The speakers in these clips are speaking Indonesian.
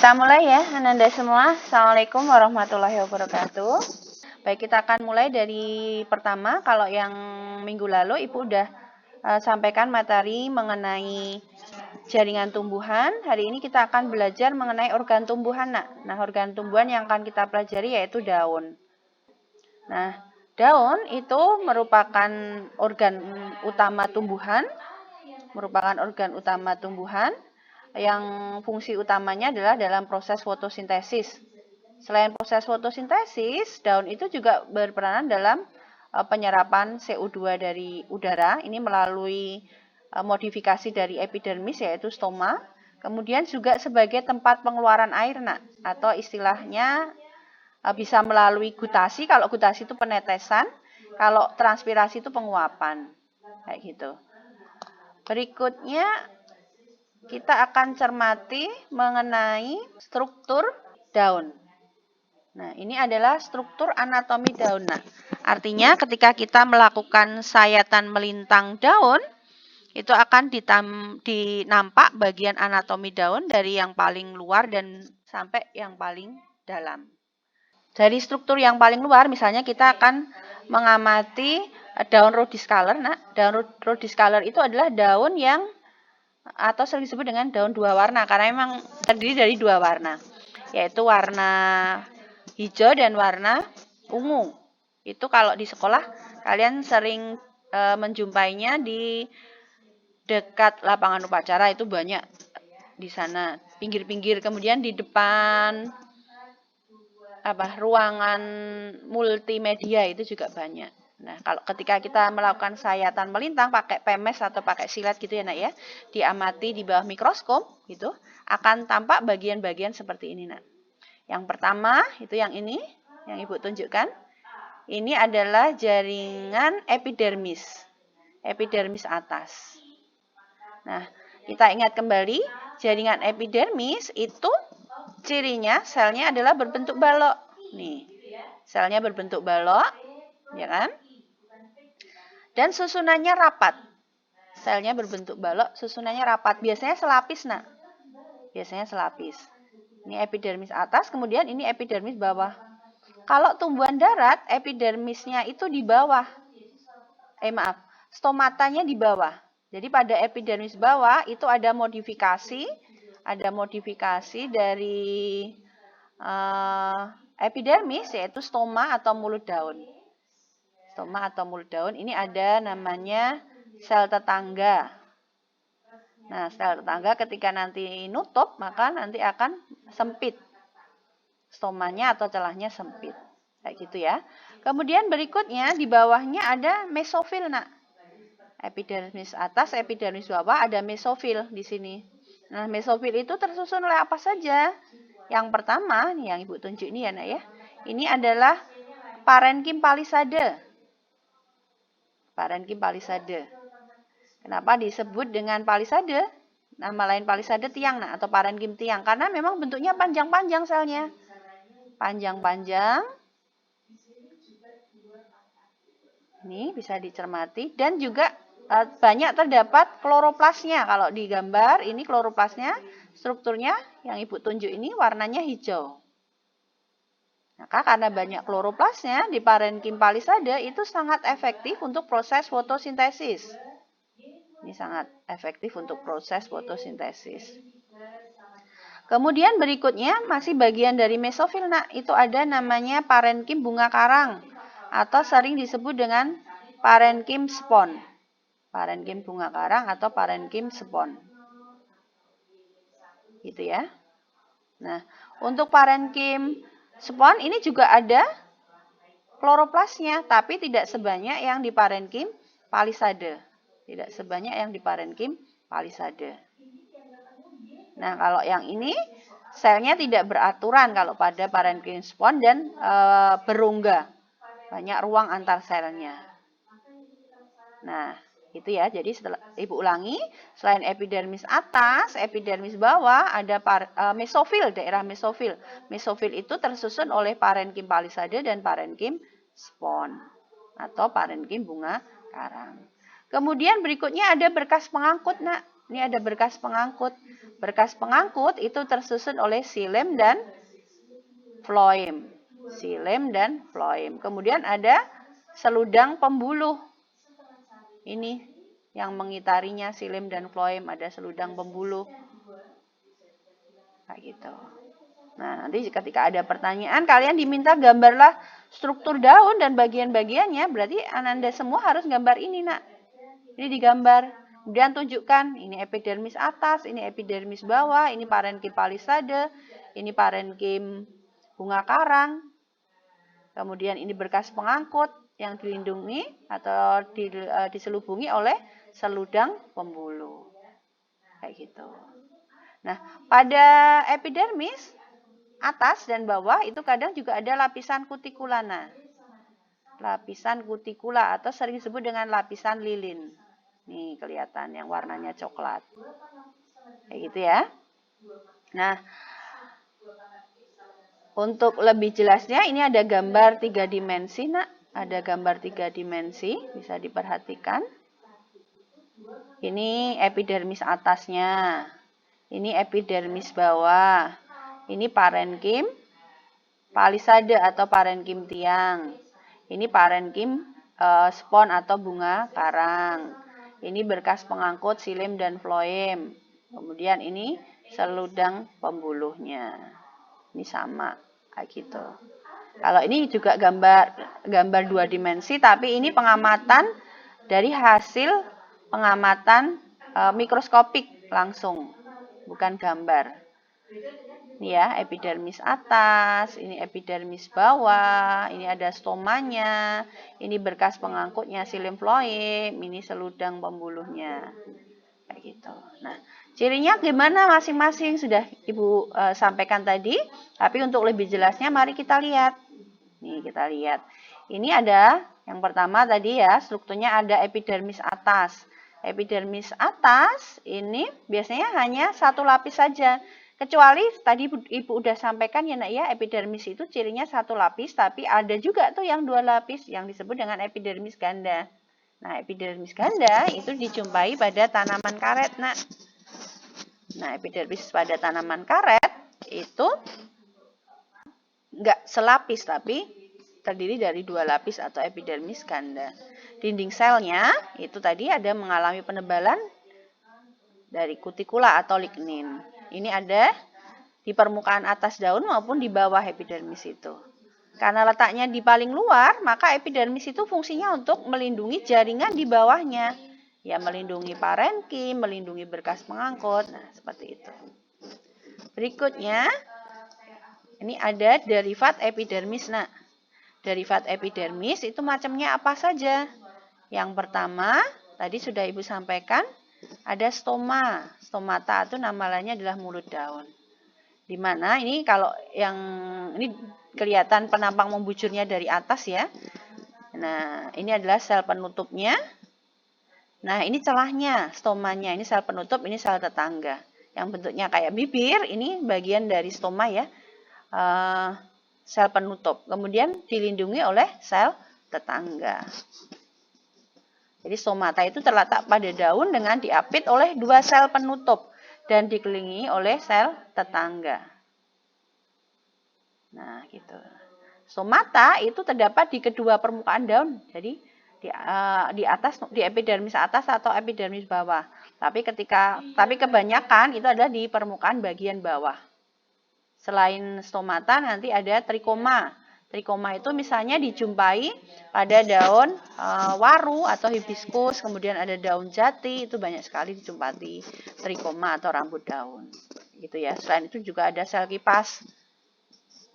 Kita mulai ya, Ananda semua. Assalamualaikum warahmatullahi wabarakatuh. Baik, kita akan mulai dari pertama. Kalau yang minggu lalu Ibu udah sampaikan materi mengenai jaringan tumbuhan. Hari ini kita akan belajar mengenai organ tumbuhan. Nah, organ tumbuhan yang akan kita pelajari yaitu daun. Nah, daun itu merupakan organ utama tumbuhan. Yang fungsi utamanya adalah dalam proses fotosintesis. Selain proses fotosintesis, daun itu juga berperanan dalam penyerapan CO2 dari udara, ini melalui modifikasi dari epidermis yaitu stoma, kemudian juga sebagai tempat pengeluaran air, atau istilahnya bisa melalui gutasi. Kalau gutasi itu penetesan, kalau transpirasi itu penguapan, kayak gitu. Berikutnya kita akan cermati mengenai struktur daun. Nah, ini adalah struktur anatomi daun. Nah, artinya ketika kita melakukan sayatan melintang daun, itu akan dinampak bagian anatomi daun dari yang paling luar dan sampai yang paling dalam. Dari struktur yang paling luar, misalnya kita akan mengamati daun rhodyscaler. Nah, daun rhodyscaler itu adalah daun yang atau sering disebut dengan daun dua warna karena memang terdiri dari dua warna, yaitu warna hijau dan warna ungu. Itu kalau di sekolah kalian sering menjumpainya di dekat lapangan upacara, itu banyak di sana, pinggir-pinggir. Kemudian di depan ruangan multimedia itu juga banyak. Nah, kalau ketika kita melakukan sayatan melintang pakai PEMES atau pakai silet gitu ya, ya, diamati di bawah mikroskop gitu, akan tampak bagian-bagian seperti ini, Yang pertama itu yang ini, yang Ibu tunjukkan. Ini adalah jaringan epidermis atas. Nah, kita ingat kembali, jaringan epidermis itu cirinya selnya adalah berbentuk balok. Nih, selnya berbentuk balok, ya kan? Dan susunannya rapat. Selnya berbentuk balok, susunannya rapat. Biasanya selapis, Biasanya selapis. Ini epidermis atas, kemudian ini epidermis bawah. Kalau tumbuhan darat, epidermisnya itu di bawah. Stomatanya di bawah. Jadi pada epidermis bawah itu ada modifikasi dari epidermis, yaitu stoma atau mulut daun. Ini ada namanya sel tetangga. Nah, sel tetangga ketika nanti nutup, maka nanti akan sempit. Stomanya atau celahnya sempit. Kayak gitu ya. Kemudian berikutnya di bawahnya ada mesofil, Epidermis atas, epidermis bawah, ada mesofil di sini. Nah, mesofil itu tersusun oleh apa saja? Yang pertama, nih yang Ibu tunjuk ini ya, ya. Ini adalah parenkim palisade. Kenapa disebut dengan palisade? Nama lain palisade tiang, atau parenkim tiang, karena memang bentuknya panjang-panjang selnya. Panjang-panjang. Ini bisa dicermati dan juga banyak terdapat kloroplasnya. Kalau di gambar ini kloroplasnya, strukturnya yang Ibu tunjuk ini warnanya hijau. Maka karena banyak kloroplasnya di parenkim palisade itu sangat efektif untuk proses fotosintesis. Ini sangat efektif untuk proses fotosintesis. Kemudian berikutnya masih bagian dari mesofil, itu ada namanya parenkim bunga karang atau sering disebut dengan parenkim spon. Parenkim bunga karang atau parenkim spon. Gitu ya. Nah, untuk parenkim spon ini juga ada kloroplasnya, tapi tidak sebanyak yang di parenkim palisade. Nah, kalau yang ini selnya tidak beraturan kalau pada parenkim spon dan berongga. Banyak ruang antar selnya. Nah, itu ya. Jadi setelah Ibu ulangi, selain epidermis atas, epidermis bawah, ada mesofil, daerah mesofil. Mesofil itu tersusun oleh parenkim palisade dan parenkim spon atau parenkim bunga karang. Kemudian berikutnya ada berkas pengangkut, Ini ada berkas pengangkut. Berkas pengangkut itu tersusun oleh xilem dan floem. Xilem dan floem. Kemudian ada seludang pembuluh. Ini yang mengitarinya xilem dan floem, ada seludang pembuluh. Kayak gitu. Nah, nanti ketika ada pertanyaan, kalian diminta gambarlah struktur daun dan bagian-bagiannya. Berarti Ananda semua harus gambar ini, nak. Ini digambar. Kemudian tunjukkan, ini epidermis atas, ini epidermis bawah, ini parenkim palisade, ini parenkim bunga karang. Kemudian ini berkas pengangkut yang dilindungi atau diselubungi oleh seludang pembuluh. Kayak gitu. Nah, pada epidermis atas dan bawah itu kadang juga ada lapisan kutikulana. Lapisan kutikula atau sering disebut dengan lapisan lilin. Nih kelihatan yang warnanya coklat. Kayak gitu ya. Nah, untuk lebih jelasnya ini ada gambar 3 dimensi, nak. Ada gambar 3 dimensi, bisa diperhatikan. Ini epidermis atasnya. Ini epidermis bawah. Ini parenkim palisade atau parenkim tiang. Ini parenkim spon atau bunga karang. Ini berkas pengangkut xilem dan floem. Kemudian ini seludang pembuluhnya. Ini sama kayak gitu. Kalau ini juga gambar 2 dimensi, tapi ini pengamatan dari hasil pengamatan mikroskopik langsung, bukan gambar. Ini ya, epidermis atas, ini epidermis bawah, ini ada stomanya, ini berkas pengangkutnya xilem floem, ini seludang pembuluhnya. Kayak gitu. Nah, cirinya gimana masing-masing sudah Ibu sampaikan tadi, tapi untuk lebih jelasnya mari kita lihat. Nih, kita lihat. Ini ada yang pertama tadi ya, strukturnya ada epidermis atas. Epidermis atas ini biasanya hanya satu lapis saja. Kecuali tadi Ibu udah sampaikan ya, nak ya, epidermis itu cirinya satu lapis, tapi ada juga tuh yang 2 lapis yang disebut dengan epidermis ganda. Nah, epidermis ganda itu dijumpai pada tanaman karet, nak. Nah, epidermis pada tanaman karet itu enggak selapis, tapi terdiri dari 2 lapis atau epidermis ganda. Dinding selnya itu tadi ada mengalami penebalan dari kutikula atau lignin. Ini ada di permukaan atas daun maupun di bawah epidermis itu. Karena letaknya di paling luar, maka epidermis itu fungsinya untuk melindungi jaringan di bawahnya. Ya, melindungi parenkim, melindungi berkas pengangkut. Nah, seperti itu. Berikutnya, ini ada derivat epidermis. Nah, derivat epidermis itu macamnya apa saja? Yang pertama, tadi sudah Ibu sampaikan, ada stoma. Stomata itu nama lainnya adalah mulut daun. Di mana ini kalau yang ini kelihatan penampang membujurnya dari atas ya. Nah, ini adalah sel penutupnya. Nah, ini celahnya, stomanya. Ini sel penutup, ini sel tetangga. Yang bentuknya kayak bibir, ini bagian dari stoma ya. Sel penutup. Kemudian dilindungi oleh sel tetangga. Jadi stomata itu terletak pada daun dengan diapit oleh 2 sel penutup dan dikelilingi oleh sel tetangga. Nah, gitu. Stomata itu terdapat di kedua permukaan daun. Jadi di atas, di epidermis atas atau epidermis bawah. Tapi kebanyakan itu adalah di permukaan bagian bawah. Selain stomata nanti ada trikoma. Trikoma itu misalnya dijumpai pada daun waru atau hibiscus, kemudian ada daun jati, itu banyak sekali dijumpai trikoma atau rambut daun. Gitu ya. Selain itu juga ada sel kipas.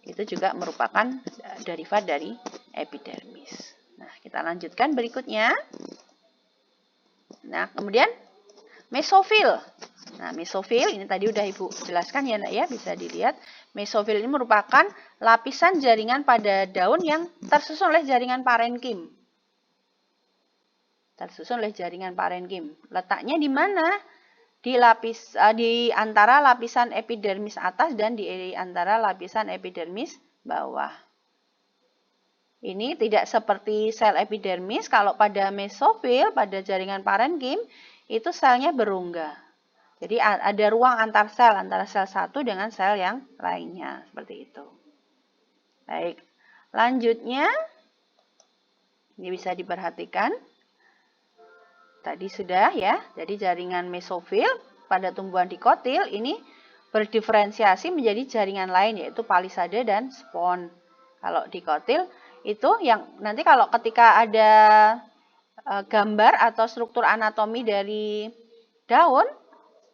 Itu juga merupakan derivat dari epidermis. Nah, kita lanjutkan berikutnya. Nah, kemudian mesofil. Nah, mesofil ini tadi udah Ibu jelaskan ya, nak ya, bisa dilihat. Mesofil ini merupakan lapisan jaringan pada daun yang tersusun oleh jaringan parenkim. Tersusun oleh jaringan parenkim. Letaknya di mana? Di antara lapisan epidermis atas dan di antara lapisan epidermis bawah. Ini tidak seperti sel epidermis. Kalau pada mesofil, pada jaringan parenkim, itu selnya berongga. Jadi ada ruang antar sel satu dengan sel yang lainnya, seperti itu. Baik, lanjutnya ini bisa diperhatikan. Tadi sudah ya, jadi jaringan mesofil pada tumbuhan dikotil ini berdiferensiasi menjadi jaringan lain yaitu palisade dan spon. Kalau dikotil itu yang nanti kalau ketika ada gambar atau struktur anatomi dari daun,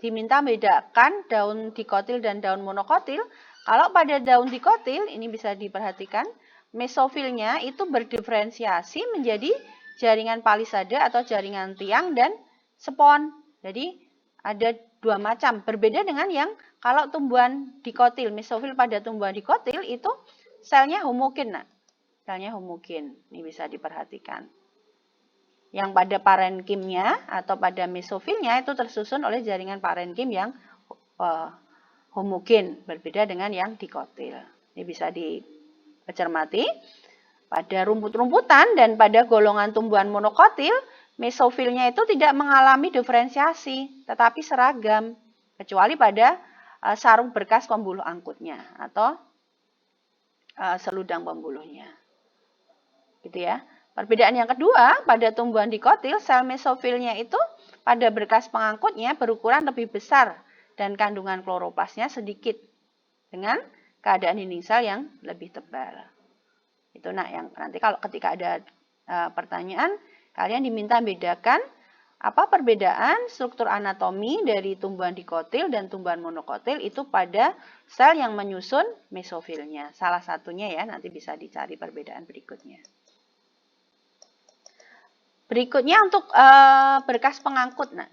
diminta bedakan daun dikotil dan daun monokotil. Kalau pada daun dikotil, ini bisa diperhatikan, mesofilnya itu berdiferensiasi menjadi jaringan palisade atau jaringan tiang dan spon. Jadi ada dua macam, berbeda dengan yang kalau tumbuhan dikotil, mesofil pada tumbuhan dikotil itu selnya homogen. Nah, selnya homogen, ini bisa diperhatikan. Yang pada parenkimnya atau pada mesofilnya itu tersusun oleh jaringan parenkim yang homogen, berbeda dengan yang dikotil. Ini bisa dicermati. Pada rumput-rumputan dan pada golongan tumbuhan monokotil, mesofilnya itu tidak mengalami diferensiasi, tetapi seragam, kecuali pada sarung berkas pembuluh angkutnya atau seludang pembuluhnya. Gitu ya. Perbedaan yang kedua, pada tumbuhan dikotil, sel mesofilnya itu pada berkas pengangkutnya berukuran lebih besar dan kandungan kloroplasnya sedikit dengan keadaan dinding sel yang lebih tebal. Itu yang nanti kalau ketika ada pertanyaan, kalian diminta bedakan apa perbedaan struktur anatomi dari tumbuhan dikotil dan tumbuhan monokotil itu pada sel yang menyusun mesofilnya. Salah satunya ya, nanti bisa dicari perbedaan berikutnya. Berikutnya untuk berkas pengangkut. Nah,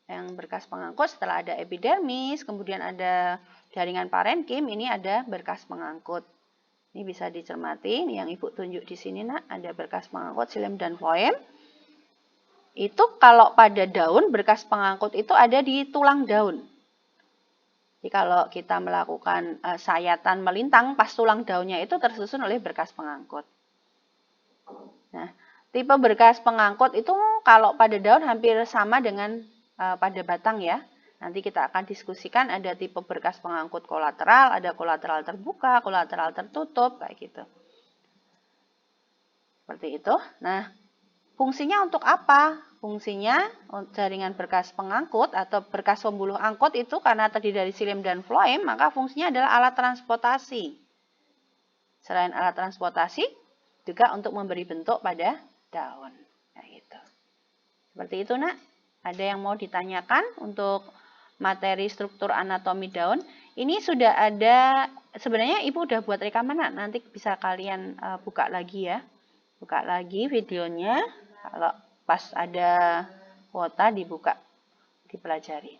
yang berkas pengangkut setelah ada epidermis, kemudian ada jaringan parenkim, ini ada berkas pengangkut. Ini bisa dicermati, ini yang Ibu tunjuk di sini, ada berkas pengangkut xilem dan floem. Itu kalau pada daun, berkas pengangkut itu ada di tulang daun. Jadi kalau kita melakukan sayatan melintang, pas tulang daunnya itu tersusun oleh berkas pengangkut. Nah, tipe berkas pengangkut itu kalau pada daun hampir sama dengan pada batang ya. Nanti kita akan diskusikan ada tipe berkas pengangkut kolateral, ada kolateral terbuka, kolateral tertutup, kayak gitu. Seperti itu. Nah, fungsinya untuk apa? Fungsinya jaringan berkas pengangkut atau berkas pembuluh angkut itu karena terdiri dari xilem dan floem, maka fungsinya adalah alat transportasi. Selain alat transportasi, juga untuk memberi bentuk pada daun. Nah, gitu. Seperti itu, Nak. Ada yang mau ditanyakan untuk materi struktur anatomi daun? Ini sudah ada, sebenarnya Ibu udah buat rekaman, Nak. Nanti bisa kalian buka lagi ya. Buka lagi videonya. Kalau pas ada kuota dibuka, dipelajari.